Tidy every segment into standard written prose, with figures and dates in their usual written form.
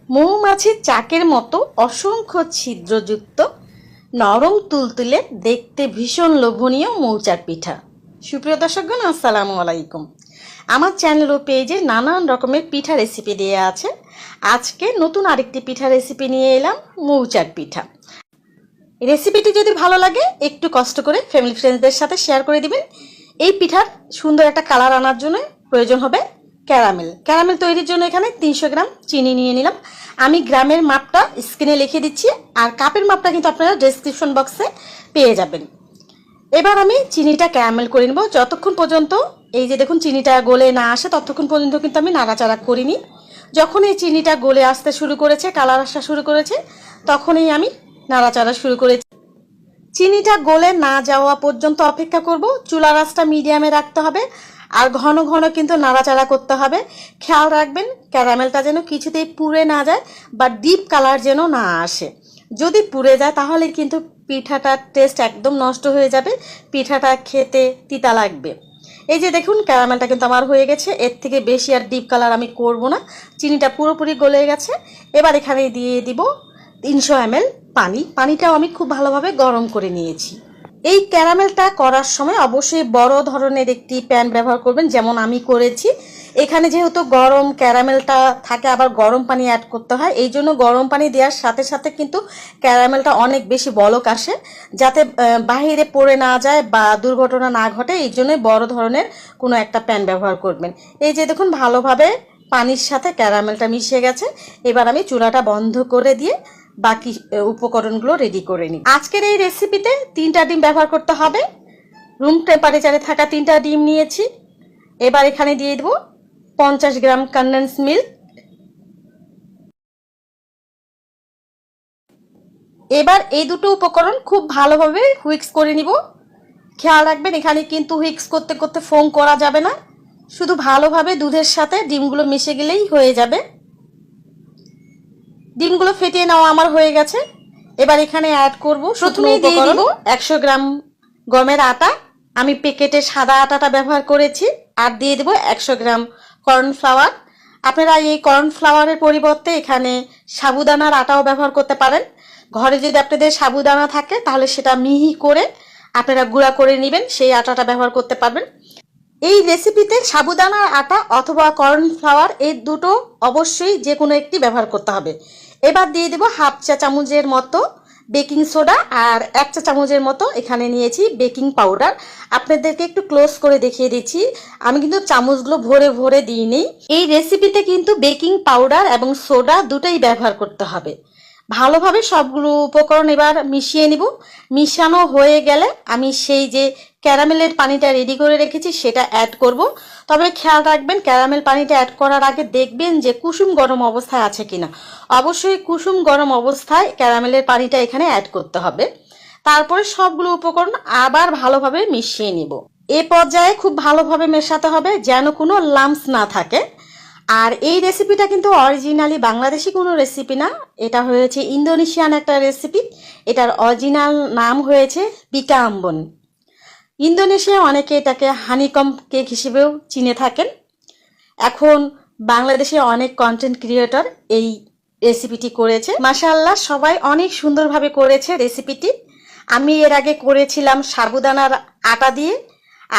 মৌমাছির চাকের মতো অসংখ্য ছিদ্রযুক্ত নরম তুলতুলে দেখতে ভীষণ লোভনীয় মৌচাক পিঠা। সুপ্রিয় দর্শকগণ, আসসালামু আলাইকুম। আমার চ্যানেল ও পেজে নানান রকমের পিঠা রেসিপি দেওয়া আছে। আজকে নতুন আরেকটি পিঠা রেসিপি নিয়ে এলাম, মৌচাক পিঠা। রেসিপিটি যদি ভালো লাগে একটু কষ্ট করে ফ্যামিলি ফ্রেন্ডসদের সাথে শেয়ার করে দিবেন। এই পিঠার সুন্দর একটা কালার আনার জন্য প্রয়োজন হবে ক্যারামেল তৈরির জন্য এখানে 300 গ্রাম চিনি নিয়ে নিলাম। আমি গ্রামের মাপটা স্ক্রিনে লিখে দিচ্ছি, আর কাপের মাপটা কিন্তু আপনারা ডেসক্রিপশন বক্সে পেয়ে যাবেন। এবার আমি চিনিটা ক্যারামেল করে নেব। যতক্ষণ পর্যন্ত এই যে দেখুন চিনিটা গলে না আসে ততক্ষণ পর্যন্ত কিন্তু আমি নাড়াচাড়া করিনি। যখন এই চিনিটা গলে আসতে শুরু করেছে, কালার আসা শুরু করেছে, তখনই আমি নাড়াচাড়া শুরু করেছি। চিনিটা গলে না যাওয়া পর্যন্ত অপেক্ষা করব। চুলার আঁচটা মিডিয়ামে রাখতে হবে, আর ঘন ঘন কিন্তু নাড়াচাড়া করতে হবে। খেয়াল রাখবেন ক্যারামেলটা যেন কিছুতেই পুড়ে না যায় বা ডিপ কালার যেন না আসে। যদি পুড়ে যায় তাহলে কিন্তু পিঠাটার টেস্ট একদম নষ্ট হয়ে যাবে, পিঠাটা খেতে তিতা লাগবে। এই যে দেখুন ক্যারামেলটা কিন্তু আমার হয়ে গেছে। এর থেকে বেশি আর ডিপ কালার আমি করব না, চিনিটা পুরোপুরি গলে গেছে। এবার এখানে দিয়ে দিব 300 ml পানিটাও আমি খুব ভালোভাবে গরম করে নিয়েছি। এই ক্যারামেলটা করার সময় অবশ্যই বড় ধরনের একটি প্যান ব্যবহার করবেন, যেমন আমি করেছি। এখানে যেহেতু গরম ক্যারামেলটা থাকে, আবার গরম পানি অ্যাড করতে হয়, এই জন্য গরম পানি দেওয়ার সাথে সাথে কিন্তু ক্যারামেলটা অনেক বেশি বলক আসে, যাতে বাহিরে পড়ে না যায় বা দুর্ঘটনা না ঘটে। এই জন্যই বড় ধরনের কোনো একটা প্যান ব্যবহার করবেন। এই যে দেখুন ভালোভাবে পানির সাথে ক্যারামেলটা মিশে গেছে। এবার আমি চুলাটা বন্ধ করে দিয়ে বাকি উপকরণগুলো রেডি করে নিই। আজকের এই রেসিপিতে 3টা ডিম ব্যবহার করতে হবে। রুম টেম্পারেচারে থাকা 3টা ডিম নিয়েছি। এবার এখানে দিয়ে দেব 50 গ্রাম কনডেন্স মিল্ক। এবার এই দুটো উপকরণ খুব ভালোভাবে হুইক্স করে নিব। খেয়াল রাখবেন এখানে কিন্তু হুইক্স করতে করতে ফোম করা যাবে না, শুধু ভালোভাবে দুধের সাথে ডিমগুলো মিশে গেলেই হয়ে যাবে। ডিমগুলো ফেটিয়ে নেওয়া আমার হয়ে গেছে। এবার এখানে অ্যাড করব, প্রথমেই দিয়ে দিব 100 গ্রাম গমের আটা। আমি প্যাকেটে সাদা আটাটা ব্যবহার করেছি। আর দিয়ে দেব 100 গ্রাম কর্নফ্লাওয়ার। আপনারা এই কর্নফ্লাওয়ারের পরিবর্তে এখানে সাবুদানার আটাও ব্যবহার করতে পারেন। ঘরে যদি আপনাদের সাবুদানা থাকে তাহলে সেটা মিহি করে আপনারা গুঁড়া করে নেবেন, সেই আটাটা ব্যবহার করতে পারবেন। এই রেসিপিতে সাবুদানার আটা অথবা কর্নফ্লাওয়ার এই দুটো অবশ্যই যে কোনো একটি ব্যবহার করতে হবে। এবার দিয়ে দেব হাফ চা চামচের মতো বেকিং সোডা, আর 1 চা চামচের মতো এখানে নিয়েছি বেকিং পাউডার। আপনাদেরকে একটু ক্লোজ করে দেখিয়ে দিচ্ছি, আমি কিন্তু চামচগুলো ভরে ভরে দিইনি। এই রেসিপিতে কিন্তু বেকিং পাউডার এবং সোডা দুটোই ব্যবহার করতে হবে। ভালোভাবে সবগুলো উপকরণ এবার মিশিয়ে নিব। মিশানো হয়ে গেলে আমি সেই যে ক্যারামেলের পানিটা রেডি করে রেখেছি সেটা অ্যাড করব। তবে খেয়াল রাখবেন ক্যারামেল পানিটা অ্যাড করার আগে দেখবেন যে কুসুম গরম অবস্থায় আছে কিনা। অবশ্যই কুসুম গরম অবস্থায় ক্যারামেলের পানিটা এখানে অ্যাড করতে হবে। তারপরে সবগুলো উপকরণ আবার ভালোভাবে মিশিয়ে নিব। এ পর্যায়ে খুব ভালোভাবে মেশাতে হবে যেন কোনো লাম্পস না থাকে। আর এই রেসিপিটা কিন্তু অরিজিনালি বাংলাদেশি কোনো রেসিপি না, এটা হয়েছে ইন্দোনেশিয়ান একটা রেসিপি। এটার অরিজিনাল নাম হয়েছে বিকা আম্বন। ইন্দোনেশিয়া অনেকে এটাকে হানিকম কেক হিসেবেও চিনে থাকেন। এখন বাংলাদেশে অনেক কন্টেন্ট ক্রিয়েটর এই রেসিপিটি করেছে, মাশাআল্লাহ সবাই অনেক সুন্দরভাবে করেছে রেসিপিটি। আমি এর আগে করেছিলাম সাবুদানার আটা দিয়ে,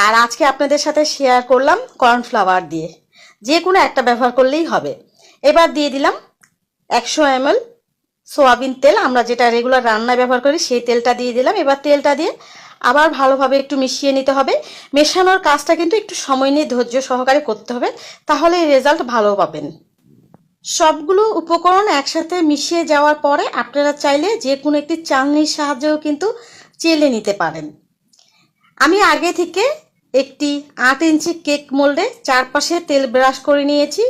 আর আজকে আপনাদের সাথে শেয়ার করলাম কর্নফ্লাওয়ার দিয়ে। যে কোনো একটা ব্যবহার করলেই হবে। এবার দিয়ে দিলাম 100 ml সোয়াবিন তেল, আমরা যেটা রেগুলার রান্নায় ব্যবহার করি সেই তেলটা দিয়ে দিলাম। এবার তেলটা দিয়ে আবার ভালোভাবে একটু মিশিয়ে নিতে হবে। মেশানোর কাজটা কিন্তু একটু সময় নিয়ে ধৈর্য সহকারে করতে হবে, তাহলে রেজাল্ট ভালো পাবেন। সবগুলো উপকরণ একসাথে মিশিয়ে যাওয়ার পরে আপনারা চাইলে যে কোনো একটি চালনির সাহায্যেও কিন্তু চেলে নিতে পারেন। আমি আগে থেকে একটি 8 ইঞ্চি কেক মোল্ডে চারপাশে তেল ব্রাশ করে নিয়েছি,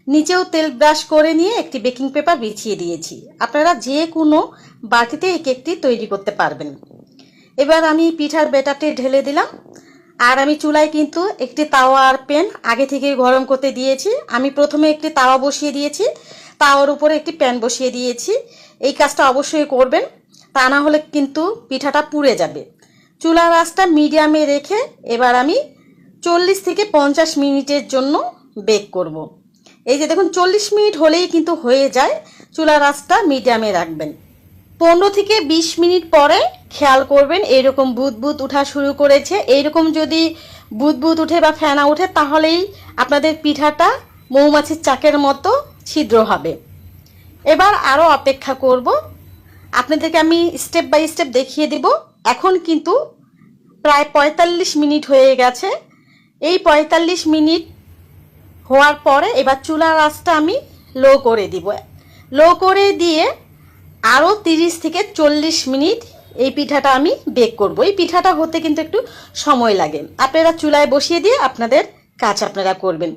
নিচেও তেল ব্রাশ করে নিয়ে একটি বেকিং পেপার বিছিয়ে দিয়েছি। আপনারা যে কোনো বাটিতে এই কেকটি তৈরি করতে পারবেন। এবার আমি পিঠার ব্যাটারটি ঢেলে দিলাম, আর আমি চুলায় কিন্তু একটি তাওয়া আর প্যান আগে থেকে গরম করতে দিয়েছি। আমি প্রথমে একটি তাওয়া বসিয়ে দিয়েছি, তাওয়ার উপরে একটি প্যান বসিয়ে দিয়েছি। এই কাজটা অবশ্যই করবেন, তা না হলে কিন্তু পিঠাটা পুড়ে যাবে। চুলার আঁচটা মিডিয়ামে রেখে এবার আমি 40 থেকে 50 মিনিটের জন্য বেক করব। এই যে দেখুন 40 মিনিট হলেই কিন্তু হয়ে যায়। চুলার আঁচটা মিডিয়ামে রাখবেন। 15 থেকে 20 মিনিট পরে খেয়াল করবেন এরকম বুদবুদ ওঠা শুরু করেছে। এইরকম যদি বুদবুদ উঠে বা ফেনা ওঠে তাহলেই আপনাদের পিঠাটা মৌমাছির চাকের মতো ছিদ্র হবে। এবার আরও অপেক্ষা করব। আপনাদেরকে আমি স্টেপ বাই স্টেপ দেখিয়ে দিব। এখন কিন্তু প্রায় 45 মিনিট হয়ে গেছে। এই 45 মিনিট হওয়ার পরে এবার চুলার আঁচটা আমি লো করে দিব। লো করে দিয়ে আরও 30 থেকে 40 মিনিট এই পিঠাটা আমি বেক করব। এই পিঠাটা হতে কিন্তু একটু সময় লাগে। আপনারা চুলায় বসিয়ে দিয়ে আপনাদের কাজ আপনারা করবেন।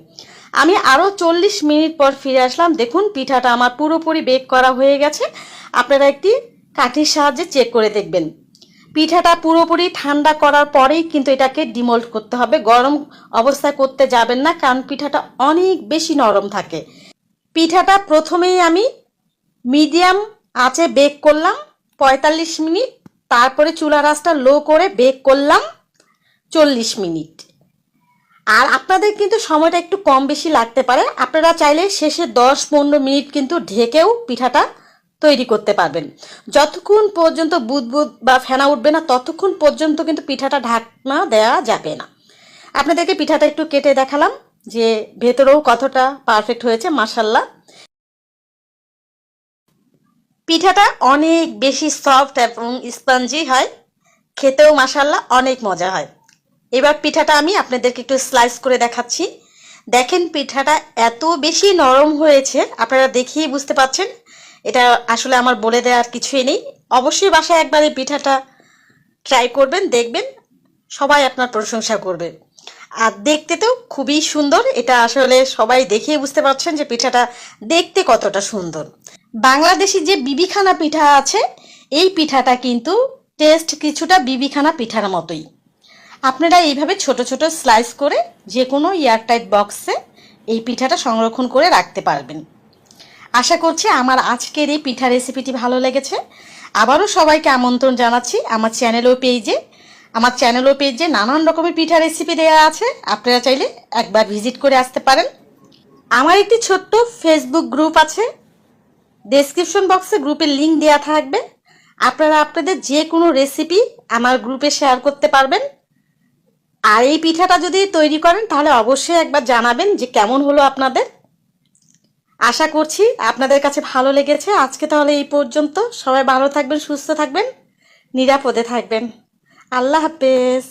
আমি আরও 40 মিনিট পর ফিরে আসলাম। দেখুন পিঠাটা আমার পুরোপুরি বেক করা হয়ে গেছে। আপনারা একটি কাঠির সাহায্যে চেক করে দেখবেন। পিঠাটা পুরোপুরি ঠান্ডা করার পরেই কিন্তু এটাকে ডিমোল্ড করতে হবে। গরম অবস্থায় করতে যাবেন না, কারণ পিঠাটা অনেক বেশি নরম থাকে। পিঠাটা প্রথমেই আমি মিডিয়াম আঁচে বেক করলাম 45 মিনিট, তারপরে চুলার আঁচটা লো করে বেক করলাম 40 মিনিট। আর আপনাদের কিন্তু সময়টা একটু কম বেশি লাগতে পারে। আপনারা চাইলে শেষে 10-15 মিনিট কিন্তু ঢেকেও পিঠাটা তৈরি করতে পারবেন। যতক্ষণ পর্যন্ত বুদবুদ বা ফেনা উঠবে না ততক্ষণ পর্যন্ত কিন্তু পিঠাটা ঢাকনা দেওয়া যাবে না। আপনাদেরকে পিঠাটা একটু কেটে দেখালাম যে ভেতরেও কতটা পারফেক্ট হয়েছে। মাশাআল্লাহ, পিঠাটা অনেক বেশি সফট এবং স্পঞ্জি হয়, খেতেও মাশাআল্লাহ অনেক মজা হয়। এবার পিঠাটা আমি আপনাদেরকে একটু স্লাইস করে দেখাচ্ছি। দেখেন পিঠাটা এত বেশি নরম হয়েছে, আপনারা দেখেই বুঝতে পাচ্ছেন। এটা আসলে আমার বলে দেওয়ার কিছুই নেই। অবশ্যই বাসায় একবার এই পিঠাটা ট্রাই করবেন, দেখবেন সবাই আপনার প্রশংসা করবে। আর দেখতে তো খুবই সুন্দর। এটা আসলে সবাই দেখেই বুঝতে পারছেন যে পিঠাটা দেখতে কতটা সুন্দর। বাংলাদেশি যে বিবিখানা পিঠা আছে, এই পিঠাটা কিন্তু টেস্ট কিছুটা বিবিখানা পিঠার মতোই। আপনারা এইভাবে ছোট ছোট স্লাইস করে যে কোনো এয়ারটাইট বক্সে এই পিঠাটা সংরক্ষণ করে রাখতে পারবেন। আশা করছি আমার আজকের এই পিঠা রেসিপিটি ভালো লেগেছে। আবারও সবাইকে আমন্ত্রণ জানাচ্ছি আমার চ্যানেল ও পেজে নানান রকমের পিঠা রেসিপি দেওয়া আছে। আপনারা চাইলে একবার ভিজিট করে আসতে পারেন। আমার একটি ছোট্ট ফেসবুক গ্রুপ আছে, ডেসক্রিপশন বক্সে গ্রুপের লিঙ্ক দেওয়া থাকবে। আপনারা আপনাদের যে কোনো রেসিপি আমার গ্রুপে শেয়ার করতে পারবেন। আর এই পিঠাটা যদি তৈরি করেন তাহলে অবশ্যই একবার জানাবেন যে কেমন হলো আপনাদের। আশা করছি আপনাদের কাছে ভালো লেগেছে। আজকে তাহলে এই পর্যন্ত। সবাই ভালো থাকবেন, সুস্থ থাকবেন, নিরাপদে থাকবেন। আল্লাহ হাফেজ।